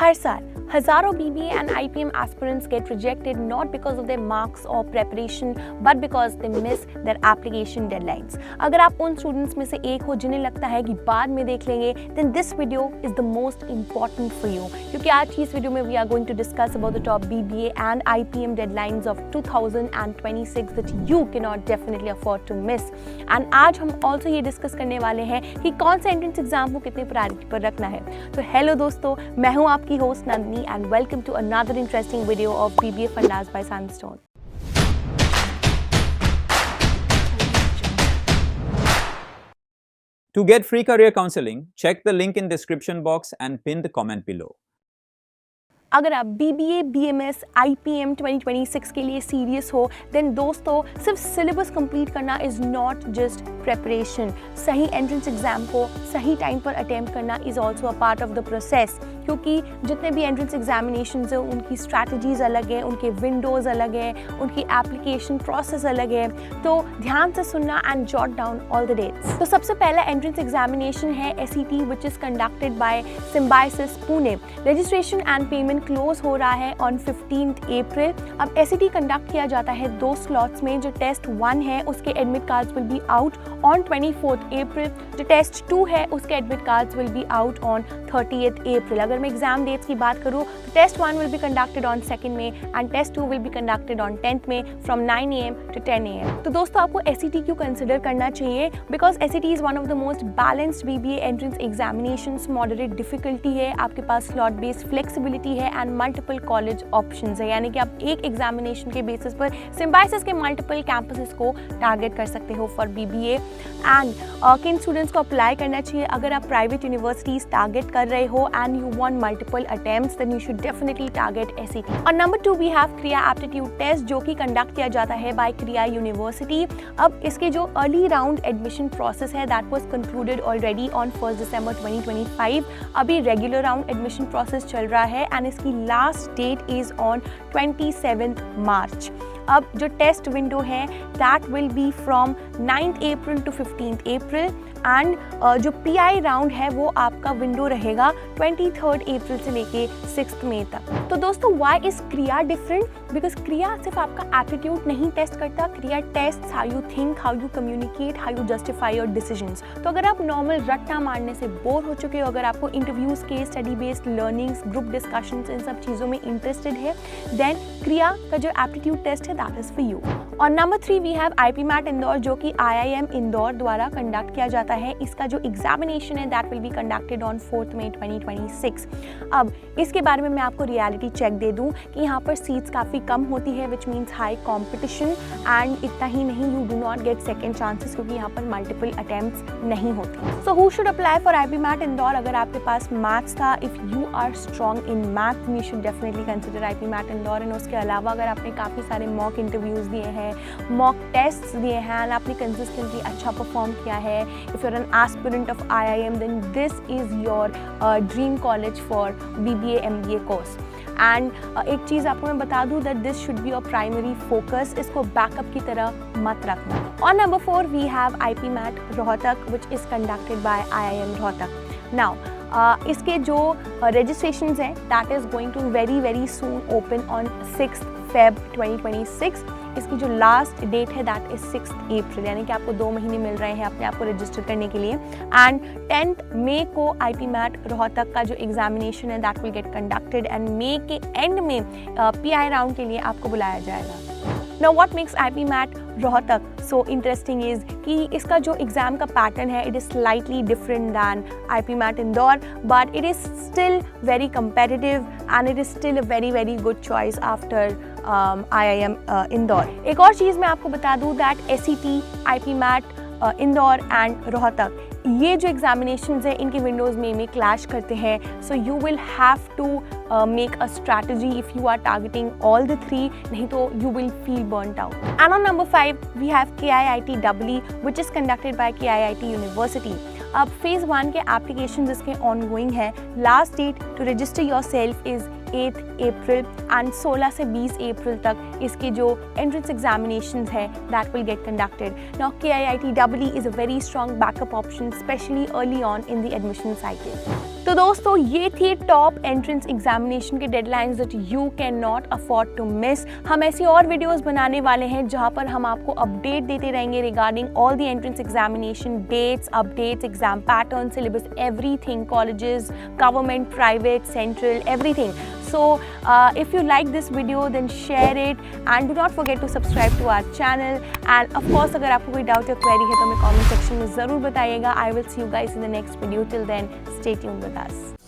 हर साल हजारों BBA and IPM aspirants get rejected not because of their marks or preparation but because they miss their application deadlines. अगर आप उन students में से एक हो जिन्हें लगता है कि बाद में देख लेंगे, then this video is the most important for you. क्योंकि आज की इस वीडियो में we are going to discuss about the top BBA and IPM deadlines of 2026 that you cannot definitely afford to miss. And आज हम also ये discuss करने वाले हैं कि कौन सा एंट्रेंस एग्जाम को कितने प्रायोरिटी पर रखना है. तो हेलो दोस्तों, मैं हूँ आपकी host Nandini and welcome to another interesting video of BBA Fundas by Sandstone. To get free career counseling, check the link in description box and pin the comment below. अगर आप BBA, BMS, IPM 2026 के लिए serious हो, then दोस्तों सिर्फ syllabus complete करना is not just preparation. सही entrance exam को सही टाइम पर अटेम्प्ट करना is also a part of the process. क्योंकि जितने भी एंट्रेंस एग्जामिनेशंस हैं उनकी स्ट्रैटेजीज अलग हैं, उनके विंडोज़ अलग हैं, उनकी एप्लीकेशन प्रोसेस अलग है. तो ध्यान से सुनना and jot down all the dates. तो सबसे पहला एंट्रेंस एग्जामिनेशन है SET which is conducted by Symbiosis Pune. Registration and payment close हो रहा है ऑन 15 अप्रैल. अब SET कंडक्ट किया जाता है 2 स्लॉट्स में. जो टेस्ट 1 है उसके admit cards will be out on 24 April. जो टेस्ट 2 है उसके admit cards will be out on 30 April. अगर मैं एग्जाम डेट्स की बात करूँ तो test 1 will be conducted on 2 May and test 2 will be conducted on 10 May from 9 AM to 10 AM. तो दोस्तों आपको SET क्यों कंसिडर करना चाहिए? Because SET is one of the most balanced BBA entrance examinations. Moderate difficulty है, आपके पास slot based flexibility है and multiple college options है. यानी कि आप एक एग्जामिनेशन के बेसिस पर सिम्बायोसिस के मल्टीपल कैंपसेस को टारगेट कर सकते हो फॉर BBA. एंड किन स्टूडेंट्स को अप्लाई करना चाहिए? अगर आप प्राइवेट यूनिवर्सिटीज टारगेट कर रहे हो and you want multiple attempts then you should definitely target SET. और number 2 we have Krea aptitude test जो कि कंडक्ट किया जाता है बाय क्रिया यूनिवर्सिटी. अब इसके जो अर्ली राउंड एडमिशन प्रोसेस है that was concluded already on 1 दिसंबर 2025. अभी रेगुलर राउंड एडमिशन प्रोसेस चल रहा है एंड इसकी last date is on 27 March. अब जो टेस्ट विंडो है that will be from 9 April to 15 April and जो PI राउंड है वो आपका विंडो रहेगा 23 अप्रैल से लेके 6 मई तक. तो दोस्तों why is Krea different? Because Krea सिर्फ आपका एप्टीट्यूड नहीं टेस्ट करता. Krea test how you think, how you communicate, how you justify your decisions. तो अगर आप नॉर्मल रट्टा मारने से बोर हो चुके हो, अगर आपको इंटरव्यूज के study based learnings, group discussions इन सब चीज़ों में इंटरेस्टेड है देन क्रिया का जो एप्टीट्यूड टेस्ट है दैट इज फॉर यू. और number 3 we have IPMAT Indore जो कि IIM इंदौर द्वारा कंडक्ट किया जाता है. इसका जो एग्जामिनेशन है that will be conducted on 4 मई 2026. अब इसके बारे में मैं आपको रियलिटी चेक दे दूं कि यहाँ पर सीट्स काफ़ी कम होती है which means high competition and इतना ही नहीं you do not get second chances क्योंकि यहाँ पर मल्टीपल अटेम्प्ट्स नहीं होती. So who should apply for IPMAT Indore? अगर आपके पास मैथ्स था, if you are strong in math you should definitely consider IPMAT Indore. And उसके अलावा अगर आपने काफ़ी सारे मॉक इंटरव्यूज़ दिए हैं, मॉक टेस्ट दिए हैं एंड आपने कंसिस्टेंटली अच्छा परफॉर्म किया है, if you are an aspirant of IIM then this is your dream college for BBA MBA course. And एक चीज़ आपको मैं बता दूँ that this should be your primary focus. इसको बैकअप की तरह मत रखना. और number 4 we have IPMAT Rohtak which is conducted by IIM Rohtak. Now इसके जो रजिस्ट्रेशंस हैं that is going to very soon open on 6 Feb 2026. इसकी जो लास्ट डेट है दैट इज 6 अप्रैल. यानी कि आपको 2 महीने मिल रहे हैं अपने आप को रजिस्टर करने के लिए. एंड 10 मई को IPMAT रोहतक का जो एग्जामिनेशन है that will get conducted end मई के एंड में PI राउंड के लिए आपको बुलाया जाएगा. Now what makes IPMAT Rohtak so interesting is कि इसका जो एग्ज़ाम का पैटर्न है it is slightly different than IPMAT Indore but it is still very competitive and it is still a very good choice after IIM Indore. एक और चीज़ मैं आपको बता दूँ that SET, IPMAT Indore and Rohtak ये जो एग्जामिनेशंस हैं इनके विंडोज़ में क्लैश करते हैं. So you will have to make a strategy if you are targeting all the 3, नहीं तो you will feel burned out. And on number 5 we have KIIT EE which is conducted by KIIT university. अब phase 1 के application इसके ongoing है. Last date to register yourself is 8 April and 16 से 20 April तक इसके जो entrance examinations है that will get conducted. Now KIIT EE is a very strong backup option specially early on in the admission cycle. तो दोस्तों ये थी top entrance examination के deadlines that you can not afford to miss. हम ऐसी और videos बनाने वाले हैं जहां पर हम आपको अपडेट देते रहेंगे regarding all the entrance examination dates, updates, exam pattern, syllabus, everything, colleges, government, private, central, everything. So if you like this video then share it and do not forget to subscribe to our channel. And of course अगर आपको कोई doubt या query है तो हमें comment section में ज़रूर बताइएगा. I will see you guys in the next video. Till then, stay tuned with us.